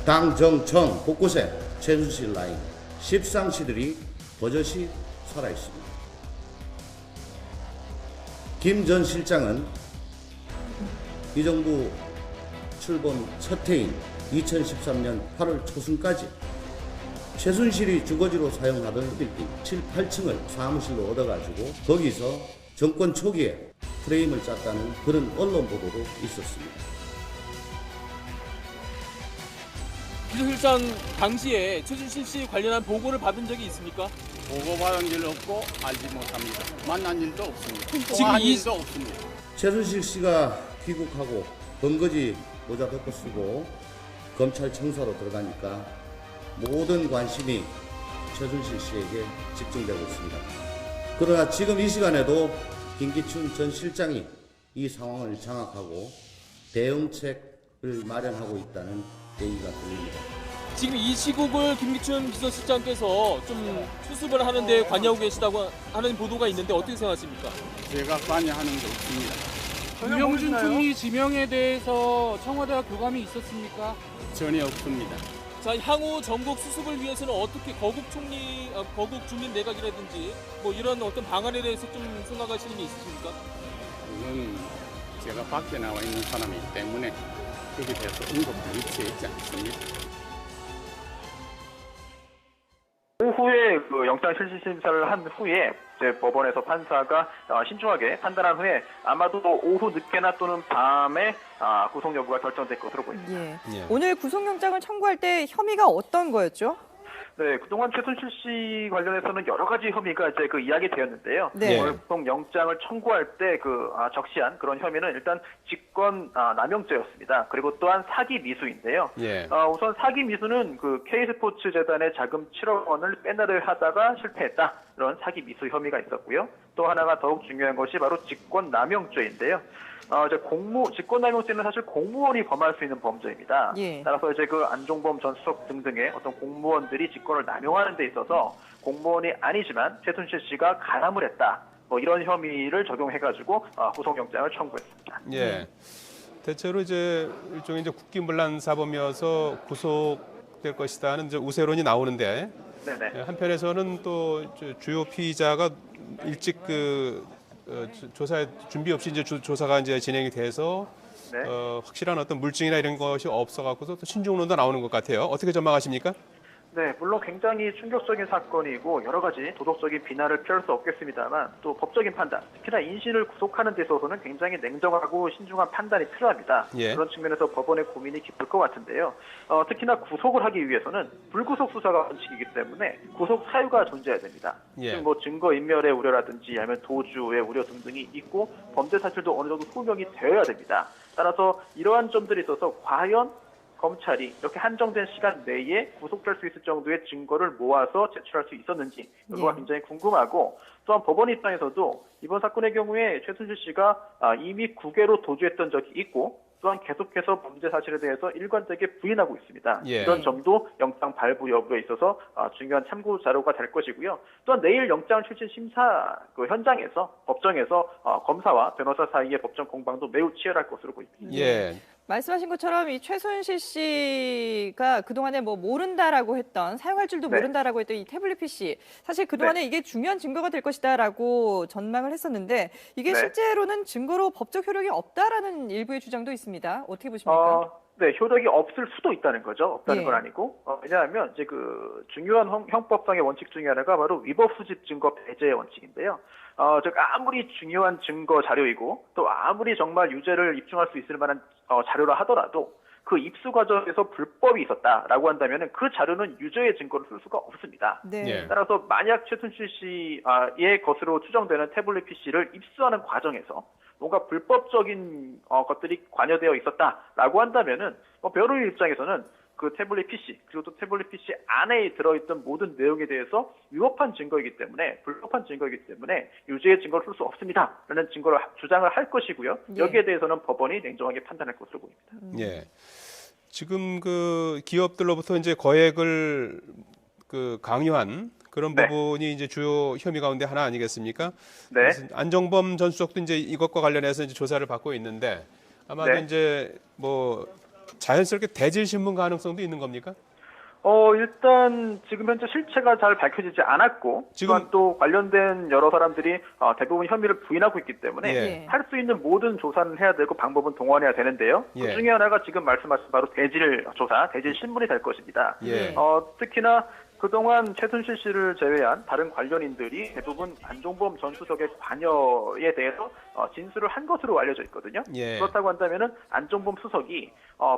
당, 정, 청 곳곳에 최순실 라인, 십상시들이 버젓이 살아있습니다. 김 전 실장은 이 정부 출범 첫 해인 2013년 8월 초순까지 최순실이 주거지로 사용하던 빌딩 7, 8층을 사무실로 얻어가지고 거기서 정권 초기에 프레임을 짰다는 그런 언론 보도도 있었습니다. 비서실장 당시에 최순실 씨 관련한 보고를 받은 적이 있습니까? 보고받은 일 없고 알지 못합니다. 만난 일도 없습니다. 지금 통화한 이- 일도 없습니다. 최순실 씨가 귀국하고 번거지 모자 덮고 쓰고 검찰 청사로 들어가니까 모든 관심이 최순실 씨에게 집중되고 있습니다. 그러나 지금 이 시간에도 김기춘 전 실장이 이 상황을 장악하고 대응책을 마련하고 있다는 얘기가 들립니다. 지금 이 시국을 김기춘 비서실장께서 좀 수습을 하는데 관여하고 계시다고 하는 보도가 있는데 어떻게 생각하십니까? 제가 관여하는 게 없습니다. 유명준 총리 지명에 대해서 청와대와 교감이 있었습니까? 전혀 없습니다. 자, 향후 전국 수습을 위해서는 어떻게 거국 주민 내각이라든지 뭐 이런 어떤 방안에 대해서 좀 생각하시는 게 있으십니까? 이건 제가 밖에 나와 있는 사람이기 때문에 거기에 대해서 언급할 위치에 있지 않습니다. 오후에 그 영장 실질 심사를 한 후에 이제 법원에서 판사가 신중하게 판단한 후에 아마도 오후 늦게나 또는 밤에 구속 여부가 결정될 것으로 보입니다. 예. 예. 오늘 구속영장을 청구할 때 혐의가 어떤 거였죠? 네, 그동안 최순실 씨 관련해서는 여러 가지 혐의가 이제 그 이야기되었는데요. 네. 오늘 구속 영장을 청구할 때 적시한 그런 혐의는 일단 직권 남용죄였습니다. 그리고 또한 사기 미수인데요. 예. 우선 사기 미수는 그 K스포츠 재단의 자금 7억 원을 빼내려 하다가 실패했다. 이런 사기 미수 혐의가 있었고요. 또 하나가 더욱 중요한 것이 바로 직권 남용죄인데요. 이제 직권남용죄는 사실 공무원이 범할 수 있는 범죄입니다. 예. 따라서 이제 그 안종범 전 수석 등등의 어떤 공무원들이 직권을 남용하는 데 있어서 공무원이 아니지만 최순실 씨가 가담을 했다. 뭐 이런 혐의를 적용해가지고 구속영장을 청구했습니다. 예. 대체로 이제 일종의 이제 국기문란 사범이어서 구속될 것이다는 이제 우세론이 나오는데 네네. 한편에서는 또 주요 피의자가 일찍 조사에 준비 없이 이제 조사가 이제 진행이 돼서 네. 확실한 어떤 물증이나 이런 것이 없어갖고서 또 신중론도 나오는 것 같아요. 어떻게 전망하십니까? 네, 물론 굉장히 충격적인 사건이고 여러 가지 도덕적인 비난을 피할 수 없겠습니다만 또 법적인 판단, 특히나 인신을 구속하는 데 있어서는 굉장히 냉정하고 신중한 판단이 필요합니다. 예. 그런 측면에서 법원의 고민이 깊을 것 같은데요. 특히나 구속을 하기 위해서는 불구속 수사가 원칙이기 때문에 구속 사유가 존재해야 됩니다. 예. 뭐 증거인멸의 우려라든지 아니면 도주의 우려 등등이 있고 범죄 사실도 어느 정도 소명이 되어야 됩니다. 따라서 이러한 점들이 있어서 과연 검찰이 이렇게 한정된 시간 내에 구속될 수 있을 정도의 증거를 모아서 제출할 수 있었는지 이거가 예. 굉장히 궁금하고 또한 법원 입장에서도 이번 사건의 경우에 최순실 씨가 이미 국외로 도주했던 적이 있고 또한 계속해서 범죄 사실에 대해서 일관되게 부인하고 있습니다. 예. 이런 점도 영장 발부 여부에 있어서 중요한 참고 자료가 될 것이고요. 또한 내일 영장 출신 심사 그 현장에서 법정에서 검사와 변호사 사이의 법정 공방도 매우 치열할 것으로 보입니다. 예. 말씀하신 것처럼 이 최순실 씨가 그동안에 뭐 모른다라고 했던, 사용할 줄도 네. 모른다라고 했던 이 태블릿 PC, 사실 그동안에 이게 중요한 증거가 될 것이다라고 전망을 했었는데 이게 네. 실제로는 증거로 법적 효력이 없다라는 일부의 주장도 있습니다. 어떻게 보십니까? 네, 효력이 없을 수도 있다는 거죠. 없다는 예. 건 아니고. 왜냐하면 이제 그 중요한 형법상의 원칙 중에 하나가 바로 위법 수집 증거 배제의 원칙인데요. 즉 아무리 중요한 증거 자료이고 또 아무리 정말 유죄를 입증할 수 있을 만한 자료라 하더라도 그 입수 과정에서 불법이 있었다라고 한다면 그 자료는 유죄의 증거를 쓸 수가 없습니다. 네. 예. 따라서 만약 최순실 씨의 것으로 추정되는 태블릿 PC를 입수하는 과정에서 뭔가 불법적인 것들이 관여되어 있었다라고 한다면은 변호인 입장에서는 그 태블릿 PC 그리고 또 태블릿 PC 안에 들어있던 모든 내용에 대해서 위법한 증거이기 때문에 불법한 증거이기 때문에 유죄의 증거를 쓸 수 없습니다라는 증거를 주장을 할 것이고요. 예. 여기에 대해서는 법원이 냉정하게 판단할 것으로 보입니다. 예. 지금 그 기업들로부터 이제 거액을 강요한 그런 네. 부분이 이제 주요 혐의 가운데 하나 아니겠습니까? 네. 그래서 안정범 전 수석도 이제 이것과 관련해서 이제 조사를 받고 있는데 아마도 네. 이제 뭐 자연스럽게 대질 신문 가능성도 있는 겁니까? 일단 지금 현재 실체가 잘 밝혀지지 않았고 지금- 또한 또 관련된 여러 사람들이 대부분 혐의를 부인하고 있기 때문에 예. 할 수 있는 모든 조사는 해야 되고 방법은 동원해야 되는데요. 예. 그 중에 하나가 지금 말씀하신 바로 대질 조사, 대질 신문이 될 것입니다. 예. 특히나 그동안 최순실 씨를 제외한 다른 관련인들이 대부분 안종범 전 수석의 관여에 대해서 진술을 한 것으로 알려져 있거든요. 예. 그렇다고 한다면은 안종범 수석이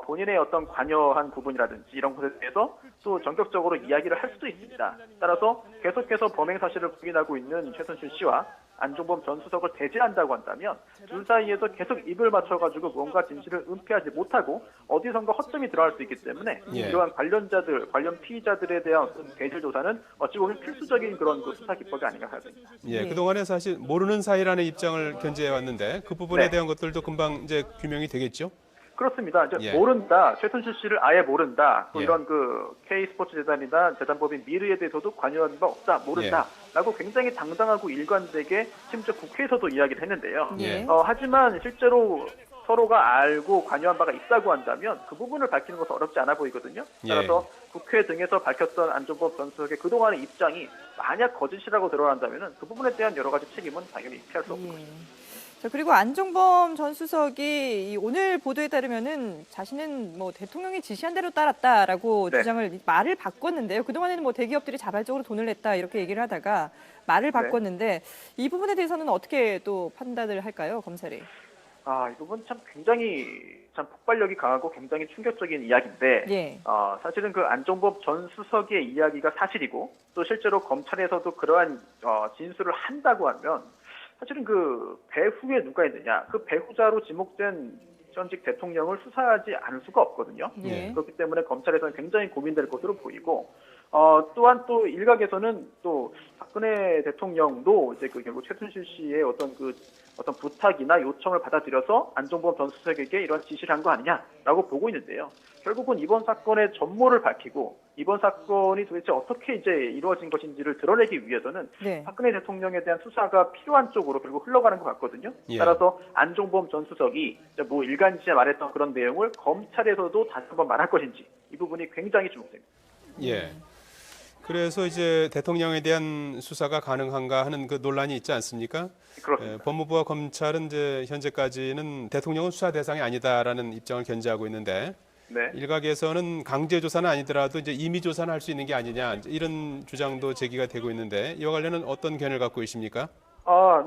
본인의 어떤 관여한 부분이라든지 이런 것에 대해서 또 전격적으로 이야기를 할 수도 있습니다. 따라서 계속해서 범행 사실을 부인하고 있는 최순실 씨와 안종범 전 수석을 대질한다고 한다면 둘 사이에서 계속 입을 맞춰가지고 뭔가 진실을 은폐하지 못하고 어디선가 허점이 들어갈 수 있기 때문에 예. 이러한 관련자들, 관련 피의자들에 대한 어떤 대질 조사는 어찌 보면 필수적인 그런 그 수사 기법이 아닌가 생각합니다. 예, 그동안에 사실 모르는 사이라는 입장을 견지해 왔는데 그 부분에 네. 대한 것들도 금방 이제 규명이 되겠죠? 그렇습니다. 이제 예. 모른다, 최순실 씨를 아예 모른다. 또 예. 이런 그 K스포츠 재단이나 재단법인 미르에 대해서도 관여한 바 없다, 모른다라고 굉장히 당당하고 일관되게 심지어 국회에서도 이야기를 했는데요. 예. 하지만 실제로 서로가 알고 관여한 바가 있다고 한다면 그 부분을 밝히는 것은 어렵지 않아 보이거든요. 따라서 국회 등에서 밝혔던 안종범 전 수석의 그동안의 입장이 만약 거짓이라고 드러난다면 그 부분에 대한 여러 가지 책임은 당연히 피할 수 없습니다. 자, 그리고 안종범 전 수석이 이 오늘 보도에 따르면은 자신은 뭐 대통령이 지시한 대로 따랐다라고 네. 주장을 말을 바꿨는데요. 그동안에는 뭐 대기업들이 자발적으로 돈을 냈다 이렇게 얘기를 하다가 말을 바꿨는데 이 부분에 대해서는 어떻게 또 판단을 할까요, 검찰이? 이 부분 참 굉장히 참 폭발력이 강하고 굉장히 충격적인 이야기인데 예. 사실은 그 안종범 전 수석의 이야기가 사실이고 또 실제로 검찰에서도 그러한 진술을 한다고 하면 사실은 그 배후에 누가 있느냐, 그 배후자로 지목된 전직 대통령을 수사하지 않을 수가 없거든요. 예. 그렇기 때문에 검찰에서는 굉장히 고민될 것으로 보이고 또한 또 일각에서는 또 박근혜 대통령도 이제 그 결국 최순실 씨의 어떤 부탁이나 요청을 받아들여서 안종범 전 수석에게 이런 지시를 한 거 아니냐라고 보고 있는데요. 결국은 이번 사건의 전모를 밝히고 이번 사건이 도대체 어떻게 이제 이루어진 것인지를 드러내기 위해서는 네. 박근혜 대통령에 대한 수사가 필요한 쪽으로 결국 흘러가는 것 같거든요. 예. 따라서 안종범 전 수석이 뭐 일간지에 말했던 그런 내용을 검찰에서도 다시 한번 말할 것인지 이 부분이 굉장히 주목됩니다. 예. 그래서 이제 대통령에 대한 수사가 가능한가 하는 그 논란이 있지 않습니까? 그렇습니다. 법무부와 검찰은 이제 현재까지는 대통령은 수사 대상이 아니다라는 입장을 견지하고 있는데 네. 일각에서는 강제 조사는 아니더라도 이제 임의 조사는 할 수 있는 게 아니냐 이런 주장도 제기가 되고 있는데 이와 관련은 어떤 견해를 갖고 계십니까?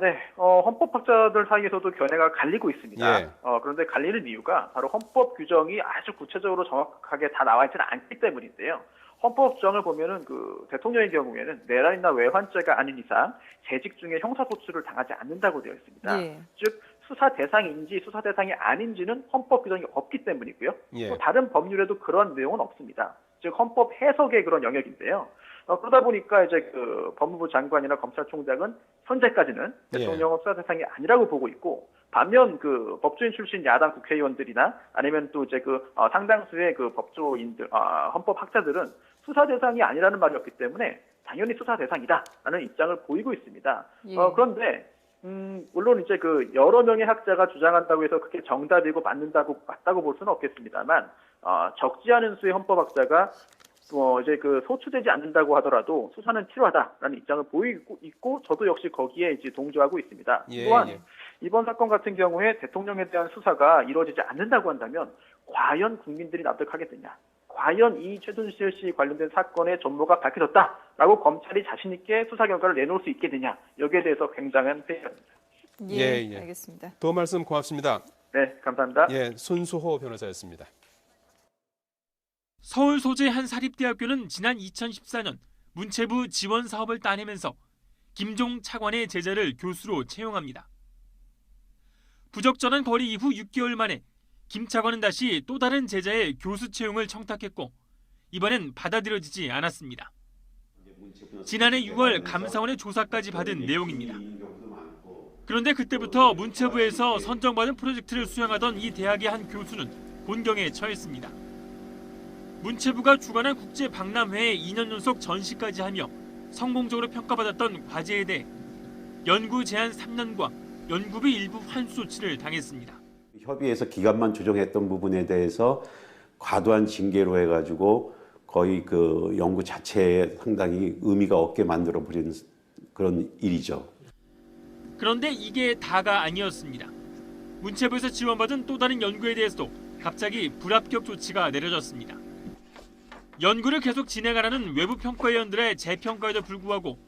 네. 헌법학자들 사이에서도 견해가 갈리고 있습니다. 예. 그런데 갈리는 이유가 바로 헌법 규정이 아주 구체적으로 정확하게 다 나와 있지는 않기 때문인데요. 헌법 규정을 보면은 그 대통령의 경우에는 내란이나 외환죄가 아닌 이상 재직 중에 형사소추를 당하지 않는다고 되어 있습니다. 예. 즉 수사 대상인지 수사 대상이 아닌지는 헌법 규정이 없기 때문이고요. 예. 또 다른 법률에도 그런 내용은 없습니다. 즉 헌법 해석의 그런 영역인데요. 그러다 보니까 이제 그 법무부 장관이나 검찰총장은 현재까지는 대통령은 수사 대상이 아니라고 보고 있고, 반면 그 법조인 출신 야당 국회의원들이나 아니면 또 이제 그 상당수의 그 법조인들, 헌법학자들은 수사 대상이 아니라는 말이 없기 때문에 당연히 수사 대상이다라는 입장을 보이고 있습니다. 예. 그런데 물론 이제 그 여러 명의 학자가 주장한다고 해서 그게 정답이고 맞다고 볼 수는 없겠습니다만, 적지 않은 수의 헌법학자가 이제 그 소추되지 않는다고 하더라도 수사는 필요하다라는 입장을 보이고 있고, 저도 역시 거기에 이제 동조하고 있습니다. 예, 또한 예. 이번 사건 같은 경우에 대통령에 대한 수사가 이루어지지 않는다고 한다면 과연 국민들이 납득하겠느냐? 과연 이 최순실 씨 관련된 사건의 전모가 밝혀졌다라고 검찰이 자신 있게 수사 결과를 내놓을 수 있겠느냐? 여기에 대해서 굉장한 회의입니다. 예, 예. 알겠습니다. 도움 말씀 고맙습니다. 네, 감사합니다. 예, 손수호 변호사였습니다. 서울 소재 한 사립대학교는 지난 2014년 문체부 지원 사업을 따내면서 김종 차관의 제자를 교수로 채용합니다. 부적절한 거리 이후 6개월 만에 김 차관은 다시 또 다른 제자의 교수 채용을 청탁했고 이번엔 받아들여지지 않았습니다. 지난해 6월 감사원의 조사까지 받은 내용입니다. 그런데 그때부터 문체부에서 선정받은 프로젝트를 수행하던 이 대학의 한 교수는 곤경에 처했습니다. 문체부가 주관한 국제 박람회에 2년 연속 전시까지 하며 성공적으로 평가받았던 과제에 대해 연구 제한 3년과 연구비 일부 환수 조치를 당했습니다. 협의해서 기간만 조정했던 부분에 대해서 과도한 징계로 해가지고 거의 그 연구 자체에 상당히 의미가 없게 만들어 버린 그런 일이죠. 그런데 이게 다가 아니었습니다. 문체부에서 지원받은 또 다른 연구에 대해서도 갑자기 불합격 조치가 내려졌습니다. 연구를 계속 진행하라는 외부 평가위원들의 재평가에도 불구하고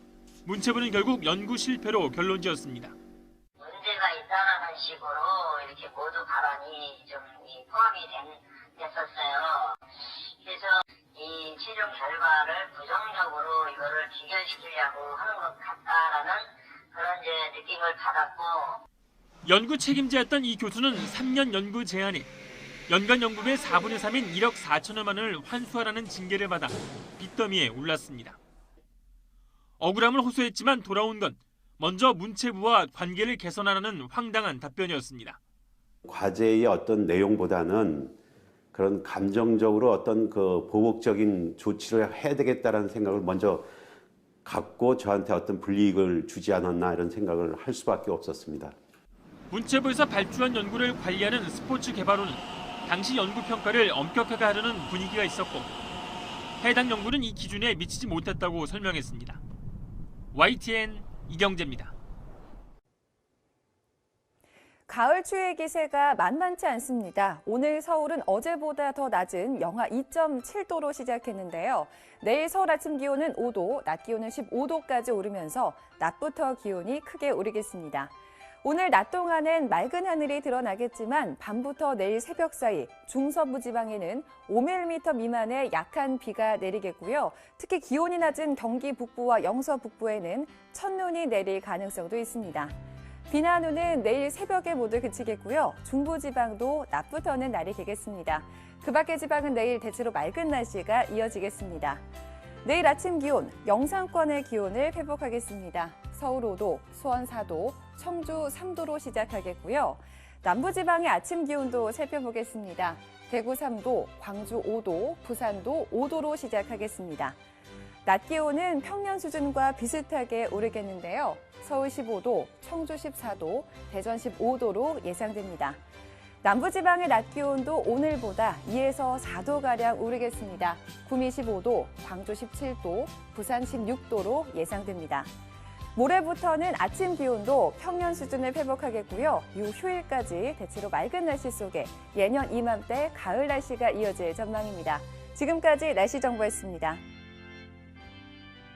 문체부는 결국 연구 실패로 결론지었습니다. 문제가 있다라는 식으로 이렇게 모두 발언이 좀 포함이 됐었어요. 그래서 이 최종 결과를 부정적으로 이거를 기결시키려고 하는 것 같다라는 그런 이제 느낌을 받았고. 연구 책임자였던 이 교수는 3년 연구 제한에 연간 연구비의 4분의 3인 1억 4천여만 원을 환수하라는 징계를 받아 빚더미에 올랐습니다. 억울함을 호소했지만 돌아온 건 먼저 문체부와 관계를 개선하라는 황당한 답변이었습니다. 과제의 어떤 내용보다는 그런 감정적으로 어떤 그 보복적인 조치를 해야 되겠다라는 생각을 먼저 갖고 저한테 어떤 불이익을 주지 않았나 이런 생각을 할 수밖에 없었습니다. 문체부에서 발주한 연구를 관리하는 스포츠 개발원은 당시 연구 평가를 엄격하게 하려는 분위기가 있었고 해당 연구는 이 기준에 미치지 못했다고 설명했습니다. YTN 이경재입니다. 가을 추위 기세가 만만치 않습니다. 오늘 서울은 어제보다 더 낮은 영하 2.7도로 시작했는데요. 내일 서울 아침 기온은 5도, 낮 기온은 15도까지 오르면서 낮부터 기온이 크게 오르겠습니다. 오늘 낮 동안은 맑은 하늘이 드러나겠지만 밤부터 내일 새벽 사이 중서부 지방에는 5mm 미만의 약한 비가 내리겠고요. 특히 기온이 낮은 경기 북부와 영서 북부에는 첫눈이 내릴 가능성도 있습니다. 비나 눈은 내일 새벽에 모두 그치겠고요. 중부지방도 낮부터는 날이 개겠습니다. 그 밖의 지방은 내일 대체로 맑은 날씨가 이어지겠습니다. 내일 아침 기온, 영상권의 기온을 회복하겠습니다. 서울 5도, 수원 4도, 청주 3도로 시작하겠고요. 남부지방의 아침 기온도 살펴보겠습니다. 대구 3도, 광주 5도, 부산도 5도로 시작하겠습니다. 낮 기온은 평년 수준과 비슷하게 오르겠는데요. 서울 15도, 청주 14도, 대전 15도로 예상됩니다. 남부지방의 낮 기온도 오늘보다 2에서 4도가량 오르겠습니다. 구미 15도, 광주 17도, 부산 16도로 예상됩니다. 모레부터는 아침 기온도 평년 수준을 회복하겠고요. 휴일까지 대체로 맑은 날씨 속에 예년 이맘때 가을 날씨가 이어질 전망입니다. 지금까지 날씨 정보였습니다.